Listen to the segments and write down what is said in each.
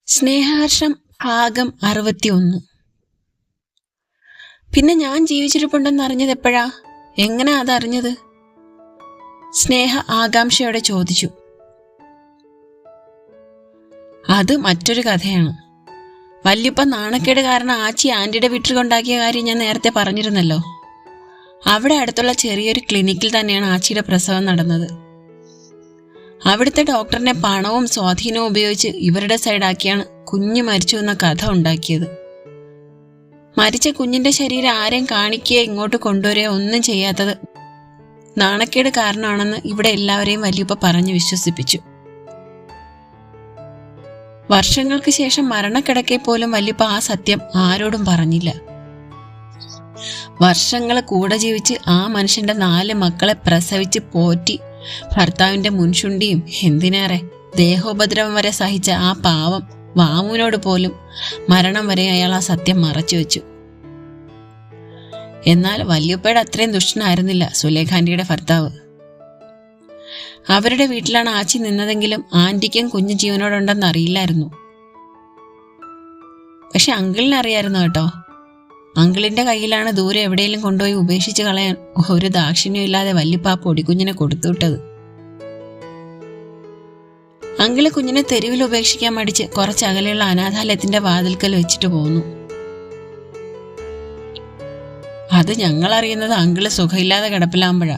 സ്നേഹഹർഷം ഭാഗം 61. പിന്നെ ഞാൻ ജീവിച്ചിരിപ്പുണ്ടെന്ന് അറിഞ്ഞത് എപ്പോഴാ? എങ്ങനാ അതറിഞ്ഞത്? സ്നേഹ ആകാംക്ഷയോടെ ചോദിച്ചു. അത് മറ്റൊരു കഥയാണ്. വല്യപ്പ നാണക്കേട് കാരണം ആച്ചി ആന്റിയുടെ വീട്ടിൽ കൊണ്ടാക്കിയ കാര്യം ഞാൻ നേരത്തെ പറഞ്ഞിരുന്നല്ലോ. അവിടെ അടുത്തുള്ള ചെറിയൊരു ക്ലിനിക്കിൽ തന്നെയാണ് ആച്ചിയുടെ പ്രസവം നടന്നത്. അവിടുത്തെ ഡോക്ടറിനെ പണവും സ്വാധീനവും ഉപയോഗിച്ച് ഇവരുടെ സൈഡാക്കിയാണ് കുഞ്ഞ് മരിച്ചു എന്ന കഥ ഉണ്ടാക്കിയത്. മരിച്ച കുഞ്ഞിന്റെ ശരീരം ആരെയും കാണിക്കുകയോ ഇങ്ങോട്ട് കൊണ്ടുവരികയോ ഒന്നും ചെയ്യാത്തത് നാണക്കേട് കാരണമാണെന്ന് ഇവിടെ എല്ലാവരെയും വല്യപ്പ പറഞ്ഞു വിശ്വസിപ്പിച്ചു. വർഷങ്ങൾക്ക് ശേഷം മരണക്കിടക്കെ പോലും വല്യപ്പ ആ സത്യം ആരോടും പറഞ്ഞില്ല. വർഷങ്ങൾ കൂടെ ജീവിച്ച് ആ മനുഷ്യന്റെ 4 മക്കളെ പ്രസവിച്ച് പോറ്റി ഭർത്താവിന്റെ മുൻചുണ്ടിയും എന്തിനേറെ ദേഹോപദ്രവം വരെ സഹിച്ച ആ പാവം വാമുവിനോട് പോലും മരണം വരെ അയാൾ ആ സത്യം മറച്ചു വെച്ചു. എന്നാൽ വല്യപ്പയുടെ അത്രയും ദുഷ്ടനായിരുന്നില്ല സുലേഖാന്റിയുടെ ഭർത്താവ്. അവരുടെ വീട്ടിലാണ് ആച്ചി നിന്നതെങ്കിലും ആന്റിക്കും കുഞ്ഞു ജീവനോടുണ്ടെന്ന് അറിയില്ലായിരുന്നു. പക്ഷെ അങ്കിളിനെ അറിയായിരുന്നു കേട്ടോ. അങ്കിളിന്റെ കയ്യിലാണ് ദൂരെ എവിടെയെങ്കിലും കൊണ്ടുപോയി ഉപേക്ഷിച്ച് കളയാൻ ഒരു ദാക്ഷിണ്യം ഇല്ലാതെ വല്യപ്പ ആ പൊടിക്കുഞ്ഞിനെ കൊടുത്തുവിട്ടത്. അങ്കിള് കുഞ്ഞിനെ തെരുവിൽ ഉപേക്ഷിക്കാൻ മടിച്ച് കുറച്ചകലെയുള്ള അനാഥാലയത്തിന്റെ വാതിൽക്കൽ വെച്ചിട്ട് പോന്നു. അത് ഞങ്ങൾ അറിയുന്നത് അങ്കിള് സുഖമില്ലാതെ കിടപ്പിലാകുമ്പോഴാ.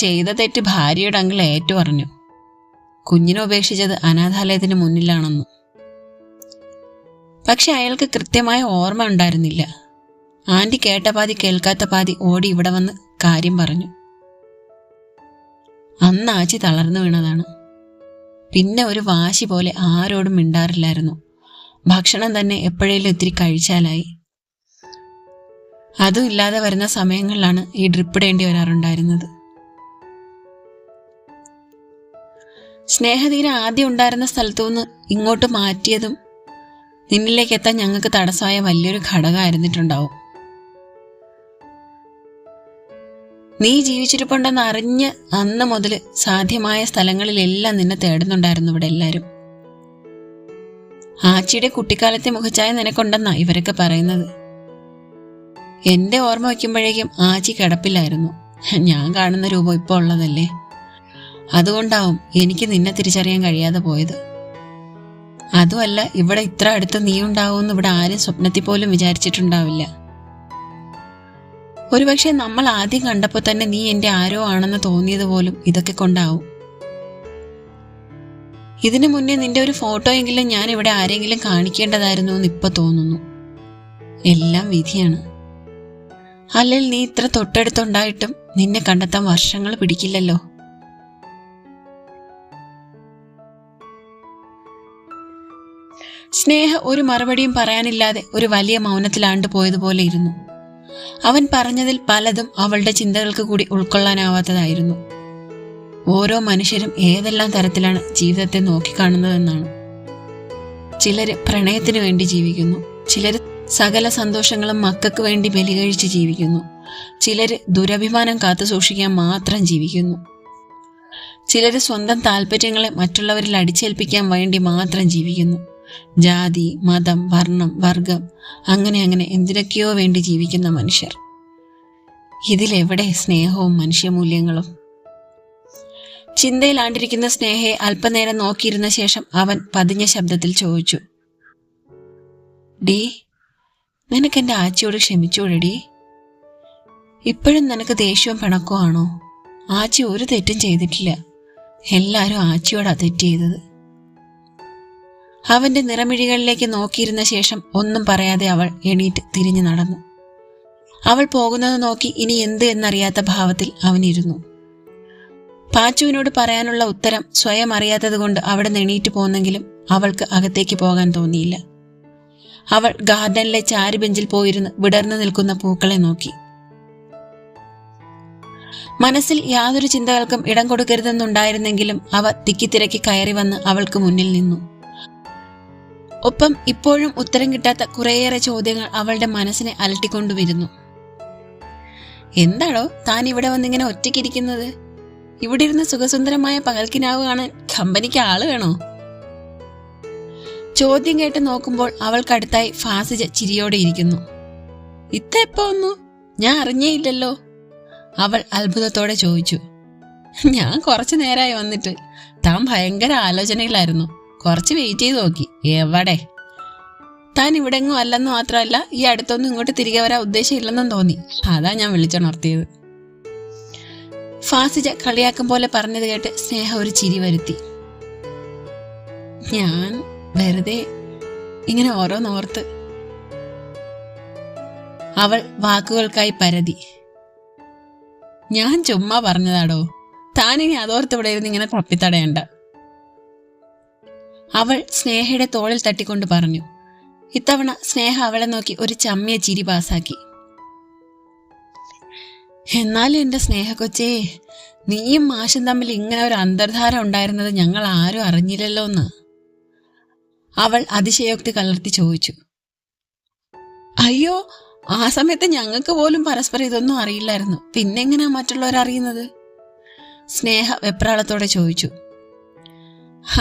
ചെയ്ത തെറ്റ് ഭാര്യയുടെ അങ്കിൾ ഏറ്റു പറഞ്ഞു. കുഞ്ഞിനെ ഉപേക്ഷിച്ചത് അനാഥാലയത്തിന് മുന്നിലാണെന്നു. പക്ഷെ അയാൾക്ക് കൃത്യമായ ഓർമ്മ ഉണ്ടായിരുന്നില്ല. ആന്റി കേട്ട പാതി കേൾക്കാത്ത പാതി ഓടി ഇവിടെ വന്ന് കാര്യം പറഞ്ഞു. അന്ന് ആച്ചി തളർന്നു വീണതാണ്. പിന്നെ ഒരു വാശി പോലെ ആരോടും മിണ്ടാറില്ലായിരുന്നു. ഭക്ഷണം തന്നെ എപ്പോഴേലും ഇത്തിരി കഴിച്ചാലായി. അതും ഇല്ലാതെ വരുന്ന സമയങ്ങളിലാണ് ഈ ഡ്രിപ്പ് ഇടേണ്ടി വരാറുണ്ടായിരുന്നത്. സ്നേഹതീരം ആദ്യം ഉണ്ടായിരുന്ന സ്ഥലത്തുനിന്ന് ഇങ്ങോട്ട് മാറ്റിയതും നിന്നിലേക്ക് എത്താൻ ഞങ്ങൾക്ക് തടസ്സമായ വലിയൊരു ഘടകമായിരുന്നിട്ടുണ്ടാവും. നീ ജീവിച്ചിരിപ്പുണ്ടെന്ന് അറിഞ്ഞ് അന്ന് മുതൽ സാധ്യമായ സ്ഥലങ്ങളിലെല്ലാം നിന്നെ തേടുന്നുണ്ടായിരുന്നു ഇവിടെ എല്ലാവരും. ആച്ചിയുടെ കുട്ടിക്കാലത്തെ മുഖച്ചായ നിനക്കുണ്ടെന്നാ ഇവരൊക്കെ പറയുന്നത്. എന്റെ ഓർമ്മ വയ്ക്കുമ്പോഴേക്കും ആച്ചി കിടപ്പില്ലായിരുന്നു. ഞാൻ കാണുന്ന രൂപം ഇപ്പോൾ ഉള്ളതല്ലേ. അതുകൊണ്ടാവും എനിക്ക് നിന്നെ തിരിച്ചറിയാൻ കഴിയാതെ പോയത്. അതുമല്ല, ഇവിടെ ഇത്ര അടുത്ത് നീ ഉണ്ടാവുമെന്ന് ഇവിടെ ആരും സ്വപ്നത്തിൽ പോലും വിചാരിച്ചിട്ടുണ്ടാവില്ല. ഒരുപക്ഷെ നമ്മൾ ആദ്യം കണ്ടപ്പോൾ തന്നെ നീ എന്റെ ആരോ ആണെന്ന് തോന്നിയത് പോലും ഇതൊക്കെ കൊണ്ടാവും. ഇതിനു മുന്നേ നിന്റെ ഒരു ഫോട്ടോ എങ്കിലും ഞാൻ ഇവിടെ ആരെങ്കിലും കാണിക്കേണ്ടതായിരുന്നു എന്ന് ഇപ്പൊ തോന്നുന്നു. എല്ലാം വിധിയാണ്. അല്ലെങ്കിൽ നീ ഇത്ര തൊട്ടടുത്തുണ്ടായിട്ടും നിന്നെ കണ്ടെത്താൻ വർഷങ്ങൾ പിടിക്കില്ലല്ലോ. സ്നേഹ ഒരു മറുപടിയും പറയാനില്ലാതെ ഒരു വലിയ മൗനത്തിലാണ്ട് പോയതുപോലെ ഇരുന്നു. അവൻ പറഞ്ഞതിൽ പലതും അവളുടെ ചിന്തകൾക്ക് കൂടി ഉൾക്കൊള്ളാനാവാത്തതായിരുന്നു. ഓരോ മനുഷ്യരും ഏതെല്ലാം തരത്തിലാണ് ജീവിതത്തെ നോക്കിക്കാണുന്നതെന്നാണ്. ചിലര് പ്രണയത്തിന് വേണ്ടി ജീവിക്കുന്നു. ചിലര് സകല സന്തോഷങ്ങളും മക്കൾക്ക് വേണ്ടി ബലികഴിച്ച് ജീവിക്കുന്നു. ചിലര് ദുരഭിമാനം കാത്തു സൂക്ഷിക്കാൻ മാത്രം ജീവിക്കുന്നു. ചിലര് സ്വന്തം താല്പര്യങ്ങളെ മറ്റുള്ളവരിൽ അടിച്ചേൽപ്പിക്കാൻ വേണ്ടി മാത്രം ജീവിക്കുന്നു. ജാതി, മതം, വർണ്ണം, വർഗം, അങ്ങനെ എന്തിനൊക്കെയോ വേണ്ടി ജീവിക്കുന്ന മനുഷ്യർ. ഇതിലെവിടെ സ്നേഹവും മനുഷ്യമൂല്യങ്ങളും? ചിന്തയിലാണ്ടിരിക്കുന്ന സ്നേഹയെ അല്പനേരം നോക്കിയിരുന്ന ശേഷം അവൻ പതിഞ്ഞ ശബ്ദത്തിൽ ചോദിച്ചു. ഡീ, നിനക്കെന്റെ ആച്ചിയോട് ക്ഷമിച്ചൂടെടി? ഇപ്പോഴും നിനക്ക് ദേഷ്യവും പിണക്കവും ആണോ? ആച്ചി ഒരു തെറ്റും ചെയ്തിട്ടില്ല. എല്ലാരും ആച്ചിയോടാ തെറ്റ് ചെയ്തത്. അവന്റെ നിറമിഴികളിലേക്ക് നോക്കിയിരുന്ന ശേഷം ഒന്നും പറയാതെ അവൾ എണീറ്റ് തിരിഞ്ഞു നടന്നു. അവൾ പോകുന്നത് നോക്കി ഇനി എന്ത് എന്നറിയാത്ത ഭാവത്തിൽ അവനിരുന്നു. പാച്ചുവിനോട് പറയാനുള്ള ഉത്തരം സ്വയം അറിയാത്തത് കൊണ്ട് അവിടെ എണീറ്റ് പോന്നെങ്കിലും അവൾക്ക് അകത്തേക്ക് പോകാൻ തോന്നിയില്ല. അവൾ ഗാർഡനിലെ ചാരുബെഞ്ചിൽ പോയിരുന്ന് വിടർന്നു നിൽക്കുന്ന പൂക്കളെ നോക്കി. മനസ്സിൽ യാതൊരു ചിന്തകൾക്കും ഇടം കൊടുക്കരുതെന്നുണ്ടായിരുന്നെങ്കിലും അവ തിക്കിത്തിരക്കി കയറി വന്ന് അവൾക്ക് മുന്നിൽ നിന്നു. ഒപ്പം ഇപ്പോഴും ഉത്തരം കിട്ടാത്ത കുറേയേറെ ചോദ്യങ്ങൾ അവളുടെ മനസ്സിനെ അലട്ടിക്കൊണ്ടുവരുന്നു. എന്താടോ താൻ ഇവിടെ വന്നിങ്ങനെ ഒറ്റയ്ക്കിരിക്കുന്നത്? ഇവിടെ ഇരുന്ന് സുഖസുന്ദരമായ പകൽക്കിനാവ് കാണാൻ കമ്പനിക്ക് ആള് വേണോ? ചോദ്യം കേട്ട് നോക്കുമ്പോൾ അവൾക്കടുത്തായി ഫാസിജ ചിരിയോടെ ഇരിക്കുന്നു. ഇത്ത എപ്പോ വന്നു? ഞാൻ അറിഞ്ഞേയില്ലല്ലോ, അവൾ അത്ഭുതത്തോടെ ചോദിച്ചു. ഞാൻ കുറച്ചു നേരമായി വന്നിട്ട്. താൻ ഭയങ്കര ആലോചനയിലായിരുന്നു. കുറച്ച് വെയിറ്റ് ചെയ്ത് നോക്കി. എവിടെ? താൻ ഇവിടെങ്ങും അല്ലെന്ന് മാത്രമല്ല, ഈ അടുത്തൊന്നും ഇങ്ങോട്ട് തിരികെ വരാൻ ഉദ്ദേശമില്ലെന്നും തോന്നി. അതാ ഞാൻ വിളിച്ചുണർത്തിയത്. ഫാസിജ കളിയാക്കും പോലെ പറഞ്ഞത് കേട്ട് സ്നേഹ ഒരു ചിരി വരുത്തി. ഞാൻ വെറുതെ ഇങ്ങനെ ഓരോന്നോർത്ത്. അവൾ വാക്കുകൾക്കായി പരതി. ഞാൻ ചുമ്മാ പറഞ്ഞതാടോ, താനിനി അതോർത്ത് ഇവിടെ ഇരുന്ന് ഇങ്ങനെ തപ്പിത്തടയണ്ട, അവൾ സ്നേഹയുടെ തോളിൽ തട്ടിക്കൊണ്ട് പറഞ്ഞു. ഇത്തവണ സ്നേഹ അവളെ നോക്കി ഒരു ചമ്മിയ ചിരി പാസാക്കി. എന്നാലും എന്റെ സ്നേഹ കൊച്ചേ, നീയും മാഷും തമ്മിൽ ഇങ്ങനെ ഒരു അന്തർധാര ഉണ്ടായിരുന്നത് ഞങ്ങൾ ആരും അറിഞ്ഞില്ലല്ലോ എന്ന് അവൾ അതിശയോക്തി കലർത്തി ചോദിച്ചു. അയ്യോ, ആ സമയത്ത് ഞങ്ങൾക്ക് പോലും പരസ്പരം ഇതൊന്നും അറിയില്ലായിരുന്നു. പിന്നെ എങ്ങനെയാ മറ്റുള്ളവരറിയുന്നത്? സ്നേഹ വെപ്രാളത്തോടെ ചോദിച്ചു.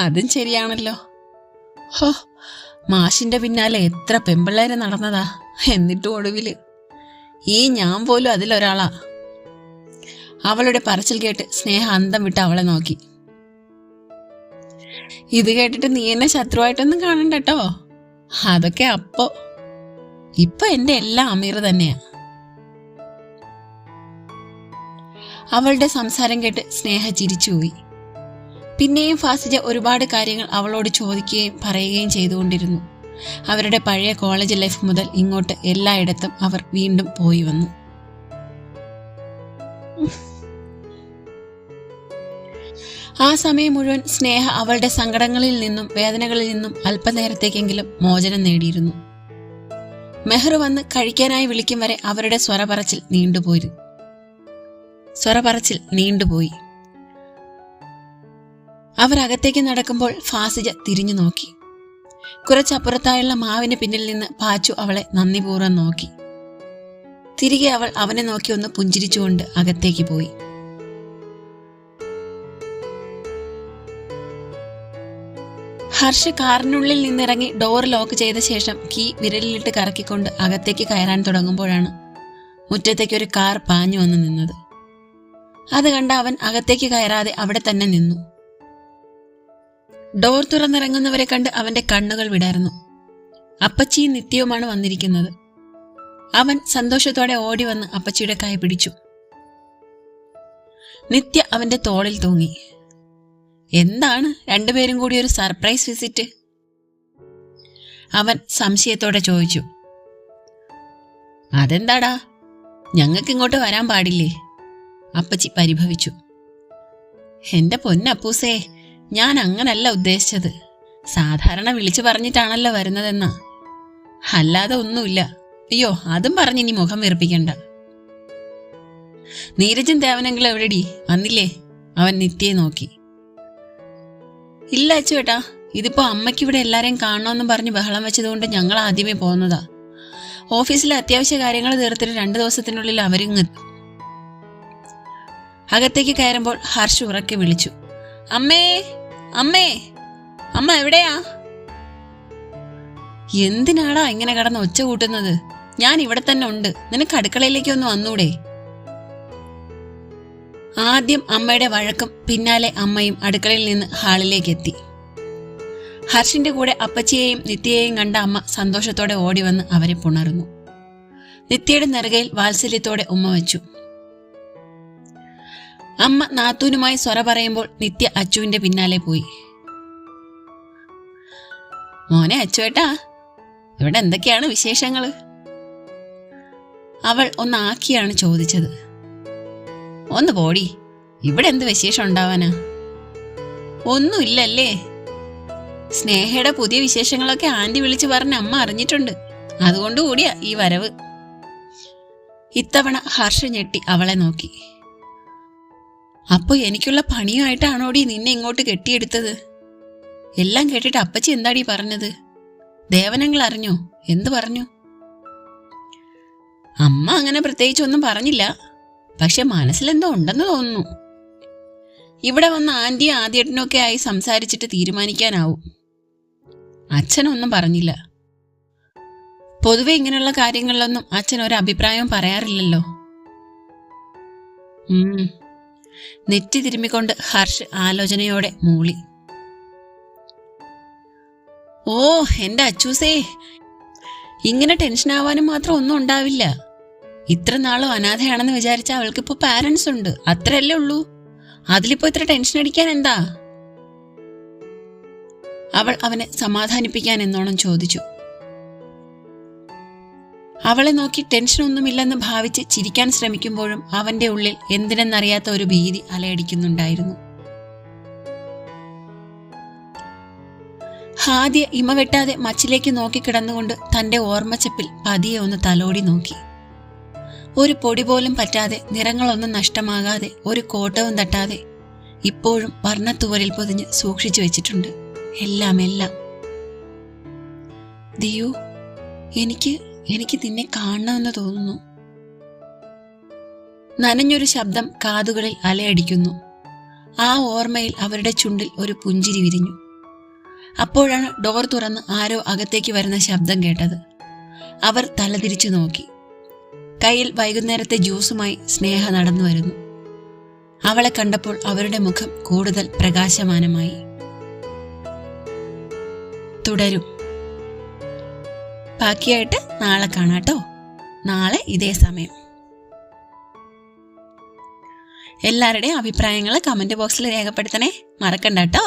അതും ശരിയാണല്ലോ. ഹോ, മാഷിന്റെ പിന്നാലെ എത്ര പെമ്പിള്ളേരെ നടന്നതാ. എന്നിട്ടും ഒടുവില് ഈ ഞാൻ പോലും അതിലൊരാളാ. അവളുടെ പറച്ചിൽ കേട്ട് സ്നേഹ അന്തം വിട്ട് അവളെ നോക്കി. ഇത് കേട്ടിട്ട് നീ എന്നെ ശത്രുവായിട്ടൊന്നും കാണണ്ട കേട്ടോ. അതൊക്കെ ഇപ്പൊ എന്റെ എല്ലാ അമീർ തന്നെയാ. അവളുടെ സംസാരം കേട്ട് സ്നേഹ ചിരിച്ചുപോയി. പിന്നെയും ഫാസിജ ഒരുപാട് കാര്യങ്ങൾ അവളോട് ചോദിക്കുകയും പറയുകയും ചെയ്തുകൊണ്ടിരുന്നു. അവരുടെ പഴയ കോളേജ് ലൈഫ് മുതൽ ഇങ്ങോട്ട് എല്ലായിടത്തും അവർ വീണ്ടും പോയി വന്നു. ആ സമയം മുഴുവൻ സ്നേഹ അവളുടെ സങ്കടങ്ങളിൽ നിന്നും വേദനകളിൽ നിന്നും അല്പനേരത്തേക്കെങ്കിലും മോചനം നേടിയിരുന്നു. മെഹർ വന്ന് കഴിക്കാനായി വിളിക്കും വരെ അവരുടെ സ്വരപറച്ചിൽ നീണ്ടുപോയി. അവരകത്തേക്ക് നടക്കുമ്പോൾ ഫാസിജ തിരിഞ്ഞു നോക്കി. കുറച്ചപ്പുറത്തായുള്ള മാവിന് പിന്നിൽ നിന്ന് പാച്ചു അവളെ നന്ദിപൂർവ്വം നോക്കി. തിരികെ അവൾ അവനെ നോക്കി ഒന്ന് പുഞ്ചിരിച്ചുകൊണ്ട് അകത്തേക്ക് പോയി. ഹർഷ് കാറിനുള്ളിൽ നിന്നിറങ്ങി ഡോർ ലോക്ക് ചെയ്ത ശേഷം കീ വിരലിലിട്ട് കറക്കിക്കൊണ്ട് അകത്തേക്ക് കയറാൻ തുടങ്ങുമ്പോഴാണ് മുറ്റത്തേക്ക് ഒരു കാർ പാഞ്ഞു വന്ന് നിന്നത്. അത് കണ്ട അവൻ അകത്തേക്ക് കയറാതെ അവിടെ തന്നെ നിന്നു. ഡോർ തുറന്നിറങ്ങുന്നവരെ കണ്ട് അവന്റെ കണ്ണുകൾ വിടർന്നു. അപ്പച്ചിയും നിത്യവുമാണ് വന്നിരിക്കുന്നത്. അവൻ സന്തോഷത്തോടെ ഓടി വന്ന് അപ്പച്ചിയുടെ കൈ പിടിച്ചു. നിത്യ അവന്റെ തോളിൽ തൂങ്ങി. എന്താണ് രണ്ടുപേരും കൂടി ഒരു സർപ്രൈസ് വിസിറ്റ്? അവൻ സംശയത്തോടെ ചോദിച്ചു. അതെന്താടാ, ഞങ്ങൾക്ക് ഇങ്ങോട്ട് വരാൻ പാടില്ലേ? അപ്പച്ചി പരിഭവിച്ചു. എന്റെ പൊന്നപ്പൂസേ, ഞാൻ അങ്ങനല്ല ഉദ്ദേശിച്ചത്. സാധാരണ വിളിച്ചു പറഞ്ഞിട്ടാണല്ലോ വരുന്നതെന്നാ, അല്ലാതെ ഒന്നുമില്ല. അയ്യോ, അതും പറഞ്ഞിനി മുഖം വീർപ്പിക്കണ്ട. നീരജും ദേവനെങ്കിലും എവിടെടി, വന്നില്ലേ? അവൻ നിത്യയെ നോക്കി. ഇല്ല അച്ചുവേട്ടാ, ഇതിപ്പോ അമ്മയ്ക്കിവിടെ എല്ലാരെയും കാണണമെന്നും പറഞ്ഞ് ബഹളം വെച്ചതുകൊണ്ട് ഞങ്ങൾ ആദ്യമേ പോകുന്നതാ. ഓഫീസിലെ അത്യാവശ്യ കാര്യങ്ങൾ തീർത്തിട്ട് 2 ദിവസത്തിനുള്ളിൽ അവരിങ്ങെത്തും. അകത്തേക്ക് കയറുമ്പോൾ ഹർഷ് ഉറക്കെ വിളിച്ചു. അമ്മേ, അമ്മേ, അമ്മ എവിടെയാ? എന്തിനാടാ ഇങ്ങനെ കിടന്ന് ഒച്ച കൂട്ടുന്നത്? ഞാൻ ഇവിടെ തന്നെ ഉണ്ട്. നിനക്ക് അടുക്കളയിലേക്ക് ഒന്ന് വന്നൂടെ? ആദ്യം അമ്മയുടെ വഴക്കും പിന്നാലെ അമ്മയും അടുക്കളയിൽ നിന്ന് ഹാളിലേക്ക് എത്തി. ഹർഷിന്റെ കൂടെ അപ്പച്ചിയെയും നിത്യയെയും കണ്ട അമ്മ സന്തോഷത്തോടെ ഓടി വന്ന് അവരെ പുണർന്നു. നിത്യയുടെ നെറുകയിൽ വാത്സല്യത്തോടെ ഉമ്മ വെച്ചു. അമ്മ നാത്തൂനുമായി സ്വര പറയുമ്പോൾ നിത്യ അച്ചുവിന്റെ പിന്നാലെ പോയി. മോനെ അച്ചുവേട്ടാ, ഇവിടെ എന്തൊക്കെയാണ് വിശേഷങ്ങള്? അവൾ ഒന്നാക്കിയാണ് ചോദിച്ചത്. ഒന്ന് പോടി, ഇവിടെ എന്ത് വിശേഷം ഉണ്ടാവാനാ? ഒന്നുമില്ലല്ലേ? സ്നേഹയുടെ പുതിയ വിശേഷങ്ങളൊക്കെ ആന്റി വിളിച്ചു പറഞ്ഞ് അമ്മ അറിഞ്ഞിട്ടുണ്ട്. അതുകൊണ്ട് കൂടിയാ ഈ വരവ്. ഇത്തവണ ഹർഷ ഞെട്ടി അവളെ നോക്കി. അപ്പൊ എനിക്കുള്ള പണിയുമായിട്ടാണോടി നിന്നെ ഇങ്ങോട്ട് കെട്ടിയെടുത്തത്? എല്ലാം കേട്ടിട്ട് അപ്പച്ചി എന്താടി പറഞ്ഞത്? ദേവനങ്ങൾ അറിഞ്ഞോ? എന്ത് പറഞ്ഞു? അമ്മ അങ്ങനെ പ്രത്യേകിച്ചൊന്നും പറഞ്ഞില്ല. പക്ഷെ മനസ്സിലെന്തോ ഉണ്ടെന്ന് തോന്നുന്നു. ഇവിടെ വന്ന ആന്റിയും ആദ്യേട്ടനൊക്കെ ആയി സംസാരിച്ചിട്ട് തീരുമാനിക്കാനാവും. അച്ഛനൊന്നും പറഞ്ഞില്ല. പൊതുവെ ഇങ്ങനെയുള്ള കാര്യങ്ങളിലൊന്നും അച്ഛൻ ഒരു അഭിപ്രായവും പറയാറില്ലല്ലോ. നെറ്റി തിരുമ്മിക്കൊണ്ട് ഹർഷ് ആലോചനയോടെ മൂളി. ഓ എന്റെ അച്ചൂസേ, ഇങ്ങനെ ടെൻഷൻ ആവാനും മാത്രം ഒന്നും ഉണ്ടാവില്ല. ഇത്ര നാളും അനാഥയാണെന്ന് വിചാരിച്ച അവൾക്കിപ്പോ പാരന്റ്സ് ഉണ്ട്, അത്രയല്ലേ ഉള്ളൂ. അതിലിപ്പോ ഇത്ര ടെൻഷൻ അടിക്കാൻ എന്താ? അവൾ അവനെ സമാധാനിപ്പിക്കാൻ എന്നോണം ചോദിച്ചു. അവളെ നോക്കി ടെൻഷനൊന്നുമില്ലെന്ന് ഭാവിച്ച് ചിരിക്കാൻ ശ്രമിക്കുമ്പോഴും അവന്റെ ഉള്ളിൽ എന്തിനെന്നറിയാത്ത ഒരു ഭീതി അലയടിക്കുന്നുണ്ടായിരുന്നു. ഹാദിയ ഇമ വെട്ടാതെ മച്ചിലേക്ക് നോക്കി കിടന്നുകൊണ്ട് തന്റെ ഓർമ്മച്ചപ്പിൽ പതിയെ ഒന്ന് തലോടി നോക്കി. ഒരു പൊടി പോലും പറ്റാതെ, നിറങ്ങളൊന്നും നഷ്ടമാകാതെ, ഒരു കോട്ടവും തട്ടാതെ ഇപ്പോഴും വർണ്ണത്തുവരിൽ പൊതിഞ്ഞ് സൂക്ഷിച്ചു വെച്ചിട്ടുണ്ട് എല്ലാം. ദിയു, എനിക്ക് നിന്നെ കാണണമെന്ന് തോന്നുന്നു. നനഞ്ഞൊരു ശബ്ദം കാതുകളിൽ അലയടിക്കുന്നു. ആ ഓർമ്മയിൽ അവരുടെ ചുണ്ടിൽ ഒരു പുഞ്ചിരി വിരിഞ്ഞു. അപ്പോഴാണ് ഡോർ തുറന്ന് ആരോ അകത്തേക്ക് വരുന്ന ശബ്ദം കേട്ടത്. അവർ തലതിരിച്ചു നോക്കി. കയ്യിൽ വൈകുന്നേരത്തെ ജ്യൂസുമായി സ്നേഹ നടന്നു വരുന്നു. അവളെ കണ്ടപ്പോൾ അവരുടെ മുഖം കൂടുതൽ പ്രകാശമാനമായി. തുടരും. ബാക്കിയായിട്ട് നാളെ കാണാട്ടോ. നാളെ ഇതേ സമയം. എല്ലാവരുടെയും അഭിപ്രായങ്ങൾ കമന്റ് ബോക്സിൽ രേഖപ്പെടുത്തണേ, മറക്കണ്ട കേട്ടോ.